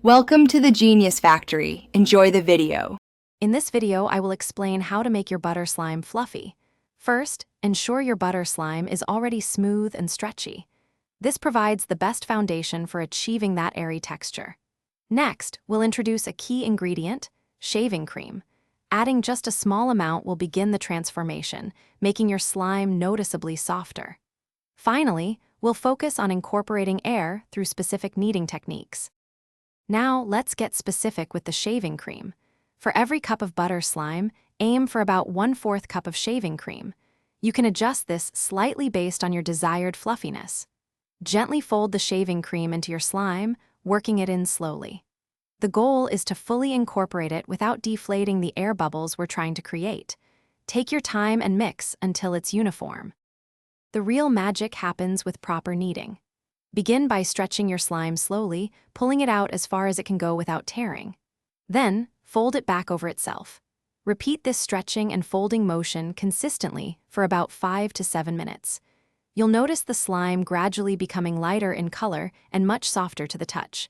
Welcome to the Genius Factory. Enjoy the video. In this video, I will explain how to make your butter slime fluffy. First, ensure your butter slime is already smooth and stretchy. This provides the best foundation for achieving that airy texture. Next, we'll introduce a key ingredient, shaving cream. Adding just a small amount will begin the transformation, making your slime noticeably softer. Finally, we'll focus on incorporating air through specific kneading techniques. Now, let's get specific with the shaving cream. For every cup of butter slime, aim for about 1/4 cup of shaving cream. You can adjust this slightly based on your desired fluffiness. Gently fold the shaving cream into your slime, working it in slowly. The goal is to fully incorporate it without deflating the air bubbles we're trying to create. Take your time and mix until it's uniform. The real magic happens with proper kneading. Begin by stretching your slime slowly, pulling it out as far as it can go without tearing. Then, fold it back over itself. Repeat this stretching and folding motion consistently for about 5 to 7 minutes. You'll notice the slime gradually becoming lighter in color and much softer to the touch.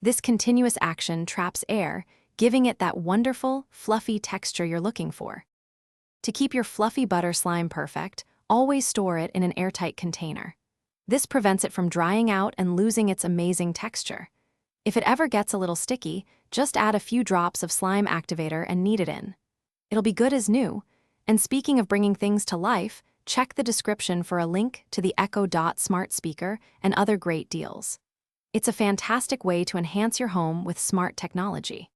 This continuous action traps air, giving it that wonderful, fluffy texture you're looking for. To keep your fluffy butter slime perfect, always store it in an airtight container. This prevents it from drying out and losing its amazing texture. If it ever gets a little sticky, just add a few drops of slime activator and knead it in. It'll be good as new. And speaking of bringing things to life, check the description for a link to the Echo Dot smart speaker and other great deals. It's a fantastic way to enhance your home with smart technology.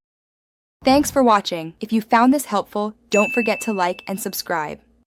Thanks for watching. If you found this helpful, don't forget to like and subscribe.